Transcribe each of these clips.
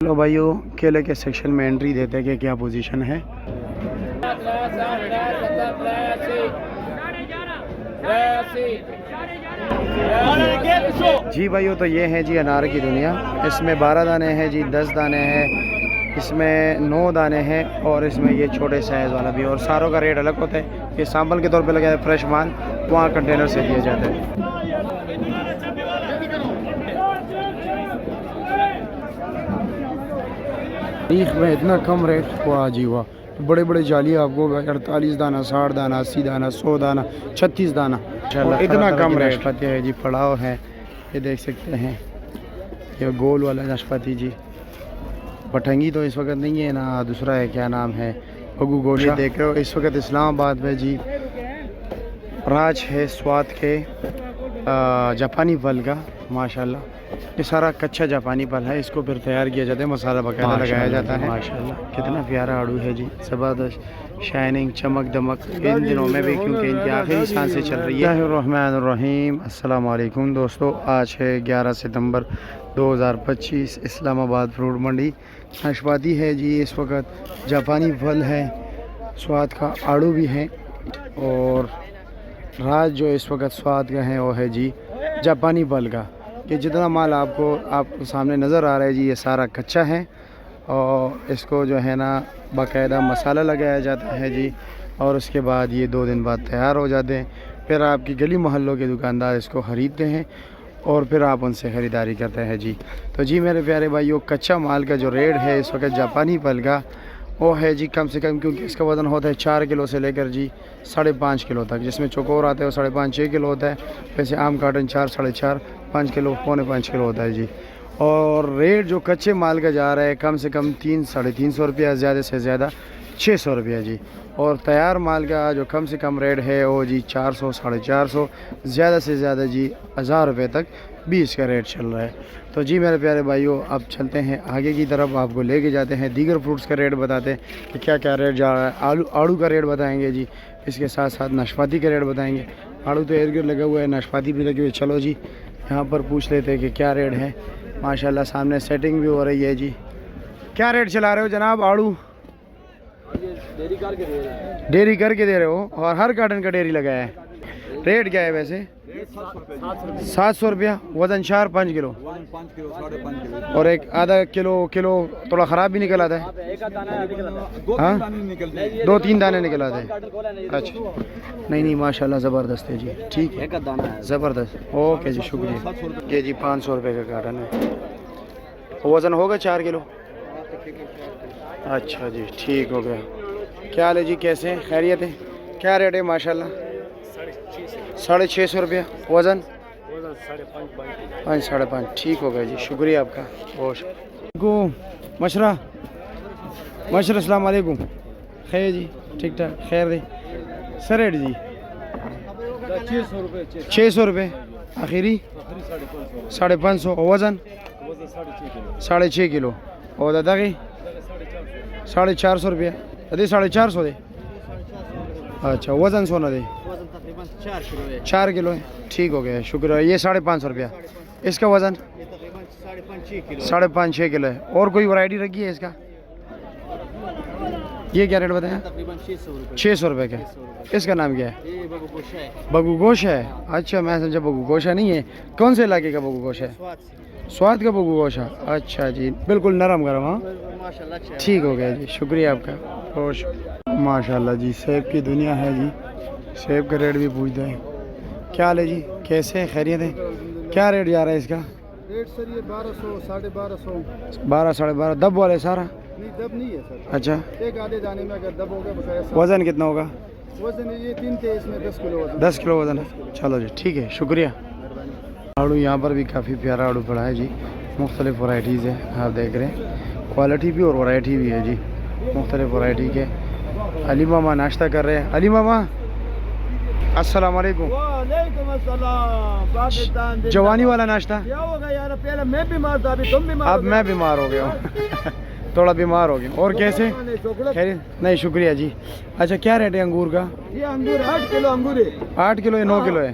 Hello भाइयों, केले के सेक्शन में एंट्री देते हैं कि क्या पोजीशन है। जी भाइयों, तो ये है जी अनार की दुनिया। इसमें 12 दाने हैं जी, 10 दाने हैं, इसमें 9 दाने हैं और इसमें ये छोटे साइज़ वाला भी है। और सारों का रेट अलग होता है। ये सैंपल के तौर पे लगा है, फ्रेश माल वहाँ कंटेनर से दिया जाता है। तारीख में इतना कम रेट हुआ जी हुआ। बड़े बड़े जाली आपको 48 दाना, 60 दाना, 80 दाना, 100 दाना, 36 दाना, इतना कम रेट नाशपाती है जी। पड़ाव है, ये देख सकते हैं, ये गोल वाला नाशपाती जी। भटंगी तो इस वक्त नहीं है ना, दूसरा है, क्या नाम है, बगू गोशा देख रहे हो। इस वक्त इस्लामाबाद में जी राज है स्वाद के जापानी फल का, माशाल्लाह। ये सारा कच्चा जापानी फल है, इसको फिर तैयार किया जाता है, मसाला बकायदा लगाया जाता है। माशाल्लाह कितना प्यारा आड़ू है जी, ज़बरदस्त शाइनिंग, चमक दमक इन दिनों में भी, क्योंकि इनकी आखिरी सांसें चल रही है। बिस्मिल्लाहिर्रहमानिर्रहीम। अस्सलाम वालेकुम दोस्तों, आज है 11 सितंबर 2025। इस्लामाबाद फ्रूट मंडी। नाशपाती है जी इस वक्त, जापानी फल है, स्वाद का आड़ू भी है, और राज जो इस वक्त स्वाद का है वो है जी जापानी फल का। कि जितना माल आपको सामने नज़र आ रहा है जी, ये सारा कच्चा है और इसको जो है ना बाकायदा मसाला लगाया जाता है जी, और उसके बाद ये 2 दिन बाद तैयार हो जाते हैं। फिर आपकी गली मोहल्लों के दुकानदार इसको ख़रीदते हैं और फिर आप उनसे ख़रीदारी करते हैं जी। तो जी मेरे प्यारे भाइयों, कच्चा माल का जो रेट है इस वक्त जापानी फल का, वो है जी कम से कम, क्योंकि इसका वज़न होता है 4 किलो से लेकर जी 5.5 किलो तक। जिसमें चौकोर आता है वो 5.5-6 किलो होता है। वैसे आम कार्टन 4, 4.5, 5 किलो, 4.25 किलो होता है जी। और रेट जो कच्चे माल का जा रहा है कम से कम 300-350 रुपया, ज़्यादा से ज़्यादा 600 रुपया जी। और तैयार माल का जो कम से कम रेट है वो जी 400, 450, ज़्यादा से ज़्यादा जी 1000 रुपये तक 20 का रेट चल रहा है। तो जी मेरे प्यारे भाइयों, अब चलते हैं आगे की तरफ, आपको लेके जाते हैं, दीगर फ्रूट्स का रेट बताते हैं कि क्या क्या रेट जा रहा है। आड़ू का रेट बताएंगे जी, इसके साथ साथ नाशपाती का रेट बताएंगे। आड़ू तो इर्द गिर्द लगा हुआ है, नाशपाती भी लगी हुई है। चलो जी यहाँ पर पूछ लेते हैं कि क्या रेट है। माशाल्लाह सामने सेटिंग भी हो रही है जी। क्या रेट चला रहे हो जनाब आड़ू? डेयरी करके दे रहे हो, और हर गार्डन का डेयरी लगाया है। रेट क्या है वैसे? 700 रुपया। वज़न 4-5 किलो, और एक आधा किलो थोड़ा ख़राब भी निकल आता है। हाँ, 2-3 दाने निकल आते हैं। अच्छा, नहीं माशाल्लाह ज़बरदस्त है जी, ठीक है, ज़बरदस्त। ओके जी, शुक्रिया। ये जी 500 रुपये का कार्टन है। वज़न होगा 4 किलो। अच्छा जी, ठीक हो गया। क्या हाल है जी, कैसे हैं, खैरियत है? क्या रेट है? माशाल्लाह 650 रुपया। वज़न 5.5, ठीक हो गया जी, शुक्रिया आपका बहुत। मशरा अस्सलाम वालेकुम। खैर जी, ठीक ठाक, खैर दे। सर रेट जी 600 रुपये आखिरी, 550। वज़न 6.5 किलो। और दादा की 450 रुपया दे, 450 दे। अच्छा, वज़न सोना दे 4 किलो है, ठीक हो गया, शुक्रिया। ये 550 रुपया। इसका वज़न 5.5-6 किलो है। और कोई वैरायटी रखी है इसका? ये क्या रेट बताया? 600 रुपये का। इसका नाम क्या है? बगू गोशा है। अच्छा, मैं समझा बगू गोशा नहीं है। कौन से इलाके का बगू गोशा है? स्वाद का बगू गोशा। अच्छा जी, बिल्कुल नरम गरम। हाँ, ठीक हो गया जी, शुक्रिया आपका बहुत। माशाल्लाह जी, सेब की दुनिया है जी। सेब का रेट भी पूछते हैं। क्या हाल है जी, कैसे हैं, खैरियत है? क्या रेट जा रहा है इसका? रेट सर ये 1200, 1250, 12-12.5 दब वाले सारा? नहीं, दब नहीं है सर। अच्छा, एक आधे दाने में अगर दब हो गया बस। वज़न कितना होगा? वजन ये 3 थे, इसमें 10 किलो वजन। 10 किलो वज़न है। चलो जी, ठीक है, शुक्रिया। आड़ू यहाँ पर भी काफ़ी प्यारा आड़ू पड़ा है जी, मुख्तलिफ़ वैराइटीज़ है, आप देख रहे हैं, क्वालिटी भी और वैरायटी भी है जी, मुख्तलिफ़ वैरायटी के। अली मामा नाश्ता कर रहे हैं। अली मामा अस्सलाम वालेकुम। वालेकुम अस्सलाम। पाकिस्तान जवानी वाला नाश्ता। क्या होगा यार, पहले मैं बीमार था, अभी तुम बीमार। अब मैं बीमार हो गया हूँ थोड़ा बीमार हो गया। और कैसे? खैर नहीं, शुक्रिया जी। अच्छा, क्या रेट है अंगूर का? ये अंगूर 8 किलो अंगूर है। 8 किलो या 9 किलो है?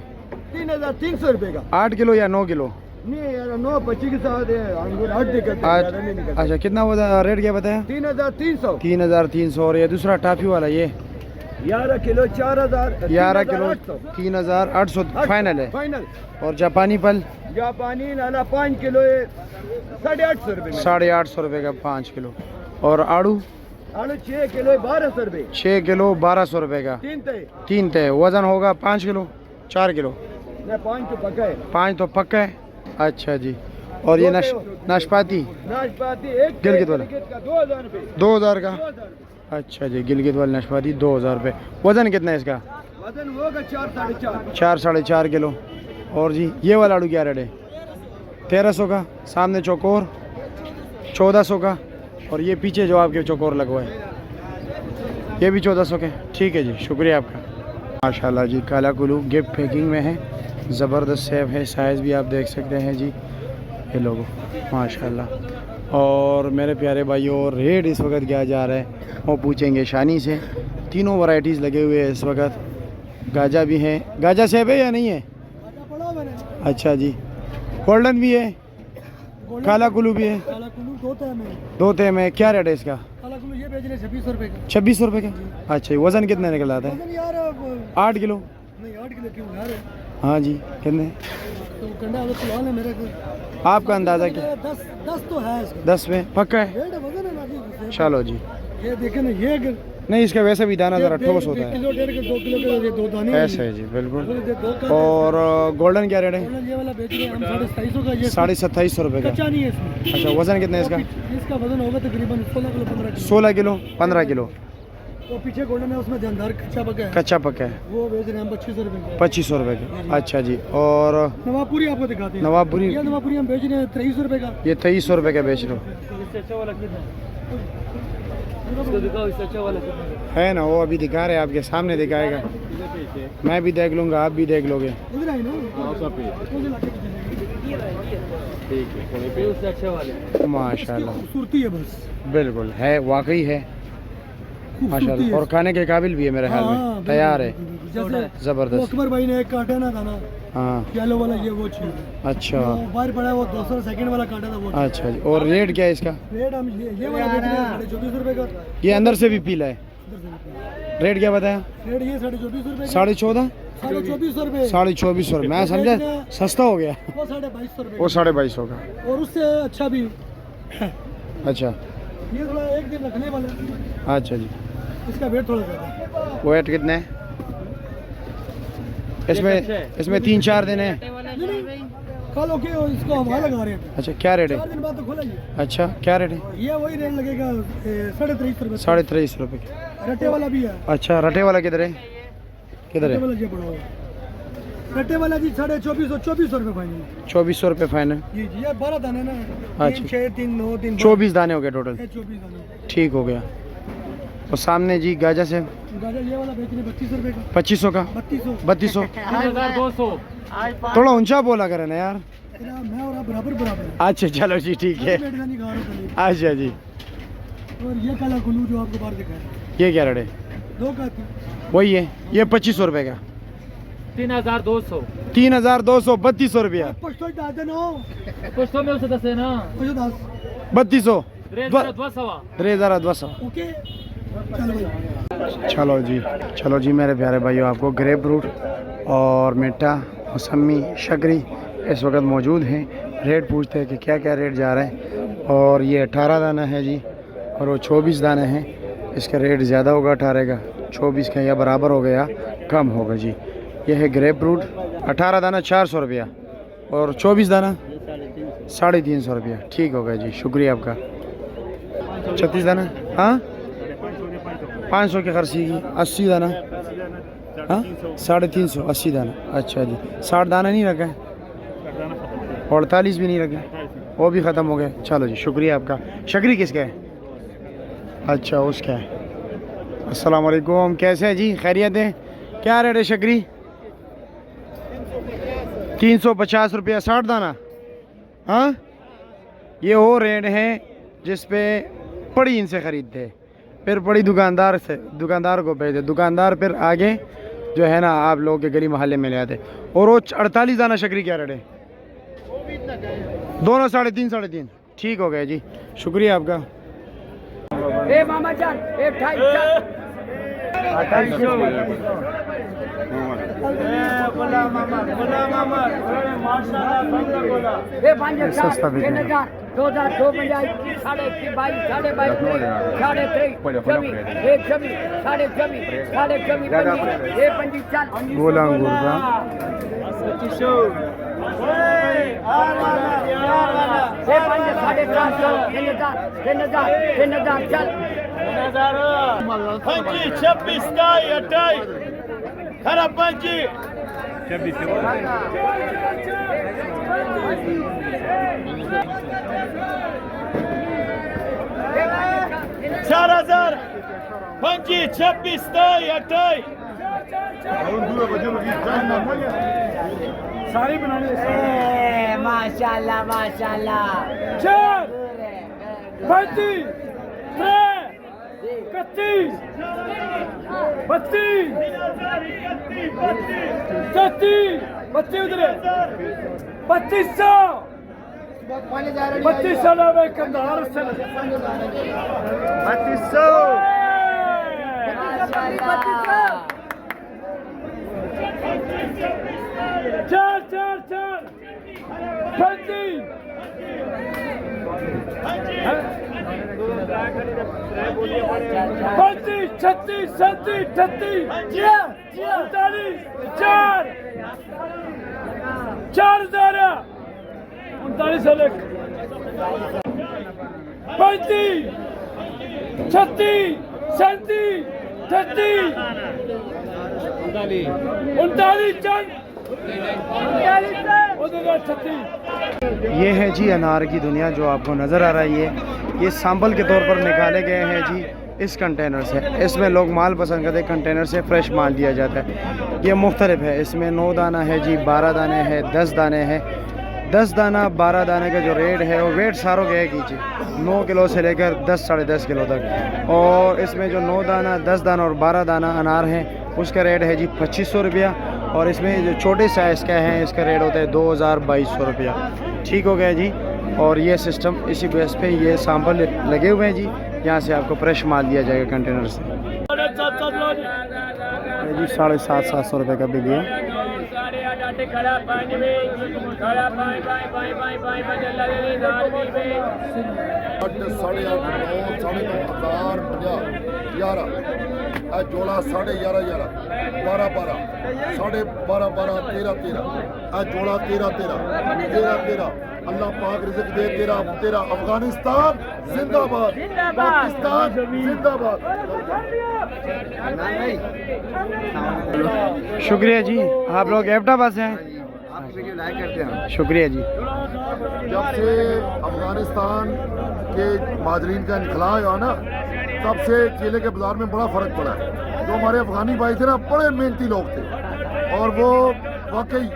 3300 रुपये का। 8 किलो या 9 किलो? नहीं यार 9:25 के साथ है अंगूर हट निकलते हैं, ज़्यादा नहीं निकलते। अच्छा कितना वो रेट क्या बताया? 3,300 3,300। और ये दूसरा टाफी वाला ये 11 किलो 4,000 11 किलो 3,800 फाइनल है। फाइनल। और जापानी पल जापानी नाला 5 किलो है 850 रुपये में। 850 रुपये का 5 किलो। और आड़ू आलू 6 किलो 1200 रुपये। 6 किलो 1200 रुपये का 3 तय। वजन होगा 5 किलो 4 किलो? नहीं 5 तो पका है। 5 तो पक्का है। अच्छा जी। और ये नाशपाती नाशपाती एक गिलगित वाला का 2,000 रुपये। 2,000 का? 2,000 रुपये। अच्छा जी। गिलगित वाला नाशपाती 2,000 रुपये। वजन कितना है इसका? वजन होगा 4 साढ़े 4। 4 साढ़े 4 किलो। और जी ये वाला आड़ू क्या रेट है? 1,300 का। सामने चौकोर 1,400 का। और ये पीछे जो आपके चौकोर लगवा है ये भी 1,400 के। ठीक है जी, शुक्रिया आपका। माशाल्लाह जी काला कुल्लू गिफ्ट पैकिंग में है, ज़बरदस्त सेब है, साइज़ भी आप देख सकते हैं जी। ये लोगो माशाल्लाह। और मेरे प्यारे भाइयों रेट इस वक्त क्या जा रहा है वो पूछेंगे शानी से। तीनों वैरायटीज़ लगे हुए हैं इस वक्त। गाजा भी है। गाजा सेब है या नहीं है? अच्छा जी। गोल्डन भी है, काला कुल्लू भी है। काला कुल्लू 2 में। 2 में क्या रेट है इसका? काला कुल्लू ये बेच रहे 2600 रुपये का। 2600 रुपये का? अच्छा। वज़न कितना निकल आता है? वजन यार 8 किलो? नहीं 8 किलो क्यों यार? हाँ जी। कितने? तो कंडा वाला सवाल है मेरे को। आपका अंदाज़ा क्या? 10 तो है इसका। 10 में पक्का है? रेट वजन है ना जी। चलो जी। ये देखे ना ये अगर नहीं इसका वैसे भी दाना ज़रा ठोस होता है। किलो 1.5 2 किलो के ये 2 दाने ऐसे है जी बिल्कुल। और और गोल्डन क्या रेट है? ये वाला बेच रहे हैं हम 250 का। ये 2750 रुपये का। कच्चा नहीं है इसमें। अच्छा। वज़न कितना है इसका? इसका वजन होगा तकरीबन 16 किलो 15 किलो। 16 kilo 15 kilo. वो पीछे गोल्डन है उसमें ध्यानदार कच्चा पका है। कच्चा पक्का है। वो बेच रहे हैं हम 2500 रुपये का। 2500 रुपये का। अच्छा जी। और नवाबपुरी आपको दिखाते हैं। नवाबपुरी ये नवाबपुरी हम बेच रहे हैं 2300 रुपये का। ये 2300 रुपये का बेच लो। इससे अच्छा वाला कितना इसको दिखाओ, इससे अच्छा वाला कितना है ना? वो अभी दिखा रहे हैं, आपके सामने दिखाएगा। मैं भी देख लूँगा, आप भी देख लोगे। इधर आई ना ठीक है। उससे अच्छे वाले माशाल्लाह खूबसूरती है बस। बिल्कुल है, वाकई है माशाल्लाह। और खाने के काबिल भी है मेरे ख्याल में। तैयार है जैसे ज़बरदस्त। अकबर भाई ने एक काटा ना था ना हाँ। येलो वाला, ये वो चीज़ है। अच्छा। वो बाहर पड़ा है वो 200 सेकंड वाला काटा था वो। अच्छा जी। और रेट क्या है इसका? रेट हम ये वाला बेच रहे हैं 24.5 रुपये का। ये अंदर से भी पीला है। रेट क्या बताया? रेट ये 24.5 रुपये का। 14.5? 24.5 रुपये। 24.5 रुपये। मैं समझा सस्ता हो गया। वो 22.5 रुपये। वो 2250 का। और उससे अच्छा भी अच्छा। ये थोड़ा एक दिन रखने वाला। अच्छा जी। इसका वेट थोड़ा ज़्यादा है। वेट कितने है इसमें? इसमें 3-4 दिन है। कल ओके इसको हम वहाँ लगा रहे हैं। अच्छा। क्या रेट 4 है? दिन बाद तो खोला ये। अच्छा। क्या रेट है? ये वही रेट लगेगा 23.5 रुपये। 23.5 रुपये का। रट्टे वाला भी है। अच्छा। रटे वाला किधर है? किधर रट्टे है? वाला ये पड़ा हुआ। रट्टे वाला जी 2400 रुपये फाइनल। 2400 रुपये फाइनल। जी जी ये 12 दाने ना। अच्छा। 3 6 3 9 3 24 दाने हो गए टोटल। 24 दाने। ठीक हो गया। और सामने जी गाजर से गाजर ये वाला बेच रहे 32 रुपये का। 2500 का। 3200। 3200। थोड़ा ऊंचा बोला करे ना यार। मैं और आप बराबर बराबर हैं। अच्छा चलो जी ठीक है। रेट का नहीं गा रहा हूं खाली। अच्छा जी। और ये काला कुल्लू जो आपको बाहर दिखाया ये क्या रेट है? 2 का थी। वही है। ये 2500 रुपये का। 3200 3200 3200 रुपया। पछतो डाल देना। पुष्टो में उसे दसे ना मुझे 10 3200 3200 ओके। चलो भाई। चलो जी मेरे प्यारे भाइयों, आपको ग्रेप फ्रूट और मीठा मौसमी शकरी इस वक्त मौजूद हैं। रेट पूछते हैं कि क्या क्या रेट जा रहे हैं। और ये 18 दाना है जी, और वो 24 दाने हैं। इसका रेट ज़्यादा होगा 18 का, 24 का या बराबर हो गया कम होगा जी। ये है ग्रेप फ्रूट 18 दाना 400 रुपया, और 24 दाना 350 रुपया। ठीक होगा जी, शुक्रिया आपका। 36 दाना हाँ 500 की खर्ची की। 80 दाना हाँ 350 80 दाना। अच्छा जी। 60 दाना नहीं रखा है, 48 भी नहीं रखा, वो भी ख़त्म हो गए। चलो जी शुक्रिया आपका। शकरी किसका है? अच्छा उसका है। अस्सलाम वालेकुम, कैसे है जी? खैरियत है? क्या रेट है शकरी? 350 रुपया 60 दाना। हाँ ये वो रेट है जिस पे पड़ी इनसे ख़रीदते हैं, फिर पड़ी दुकानदार को भेजते, दुकानदार फिर आगे जो है ना आप लोगों के गली मोहल्ले में ले आते। और वो 48 दाना शकरी क्या रेट है? दोनों 3.5 3.5 ठीक हो गया जी, शुक्रिया आपका। ए मामा जान, ए 28 सस्ता भी है। 2000 250 साढ़े 22 साढ़े 22 साढ़े 23 24 1 24 साढ़े 24 साढ़े 24 ये 25 गोला अंगूर का ये 5 साढ़े 400 3000 चल 26 tay atay Karapanji 4000 Panji 26 tay atay माशाल्लाह माशाल्लाह 4 35 31 32 32 उधर 2500 में कंधार से ये है जी अनार की दुनिया जो आपको नज़र आ रही है। ये सैंपल के तौर पर निकाले गए हैं जी इस कंटेनर से। इसमें लोग माल पसंद करते हैं, कंटेनर से फ्रेश माल दिया जाता है। ये मुख्तलिफ है, इसमें 9 दाना है जी, 12 दाने हैं, 10 दाने हैं। 10 दाना 12 दाने का जो रेट है वो वेट सारों के एक ही जी, 9 किलो से लेकर 10 साढ़े 10 किलो तक। और इसमें जो 9 दाना 10 दाना और 12 दाना अनार है उसका रेट है जी 2500 रुपया। और इसमें जो छोटे साइज़ का है इसका रेट होता है 2200 रुपया। ठीक हो गया जी। और ये सिस्टम इसी बेस पे ये सैंपल लगे हुए हैं जी, यहाँ से आपको फ्रेश माल दिया जाएगा कंटेनर से। ये जी 750 रुपये का बिल है। जोड़ा 11.5 12 12 12.5 12 13 13 जोड़ा 13 अल्लाह पाक रिज़्क़ दे। तेरा अफगानिस्तान जिंदाबाद, पाकिस्तान जिंदाबाद। शुक्रिया जी, आप लोग एबटाबाद से हैं, शुक्रिया जी। जब से अफगानिस्तान के माजरीन का इनखला हुआ ना, तब से केले के बाज़ार में बड़ा फ़र्क पड़ा है। जो हमारे अफगानी भाई थे ना, बड़े मेहनती लोग थे और वो वाकई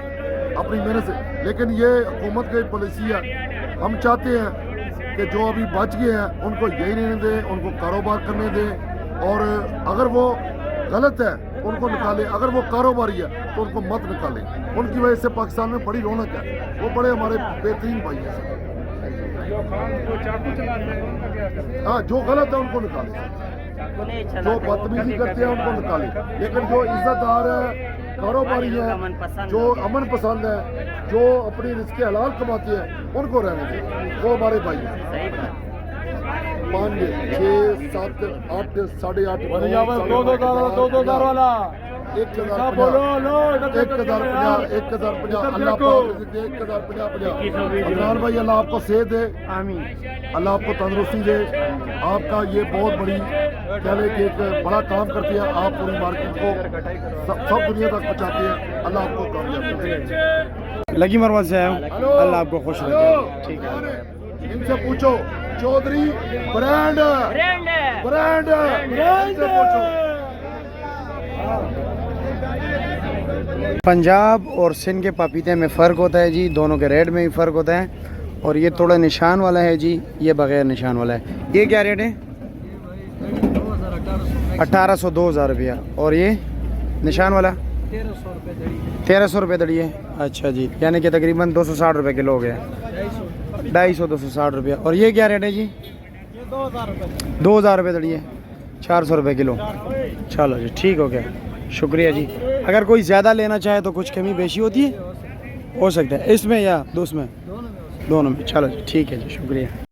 अपनी मेहनत से, लेकिन ये हुकूमत की पॉलिसी है। हम चाहते हैं कि जो अभी बच गए हैं उनको यही रहने दें, उनको कारोबार करने दें, और अगर वो गलत है उनको निकालें, अगर वो कारोबारी है तो उनको मत निकालें। उनकी वजह से पाकिस्तान में बड़ी रौनक है, वो बड़े हमारे बेहतरीन भाई हैं। हाँ, जो गलत है उनको निकालें, जो बदतमीजी करते हैं उनको निकालें, लेकिन जो इज्जतदार है, कारोबारी है, जो अमन पसंद है, जो अपनी रिज़्क़ हलाल कमाते हैं, उनको रहने दें। वो हमारे भाई हैं। 5 6 7 8 8.5 2,000 वाला 1050 अल्लाह पाक 1050 इमरान भाई, अल्लाह आपको सेहत दे, आमीन। अल्लाह आपको तंदुरुस्ती दे। आपका ये बहुत बड़ी पहले कि एक बड़ा काम करते हैं, आप पूरी मार्केट को सब दुनिया तक पहुँचाते हैं। अल्लाह आपको कामयाब करे। लगी मरवत से आया हूँ, अल्लाह आपको खुश रखे। ठीक है, इनसे पूछो, चौधरी ब्रांड से पूछो। पंजाब और सिंध के पपीते में फ़र्क होता है जी, दोनों के रेट में भी फ़र्क होता है। और ये थोड़ा निशान वाला है जी, ये बग़ैर निशान वाला है। ये क्या रेट है? 1800 2000 रुपया। और ये निशान वाला 1300 रुपये दड़ी है। अच्छा जी, यानी कि तकरीबन 260 रुपये किलो हो गया। 250 260 रुपये। और ये क्या रेट है जी? 2000 रुपये दड़ी है, 400 रुपये किलो। चलो जी, ठीक हो गया, शुक्रिया जी। अगर कोई ज़्यादा लेना चाहे तो कुछ कमी बेशी होती है, हो सकता है इसमें या दोस्त में, दोनों में। चलो जी, ठीक है जी, शुक्रिया।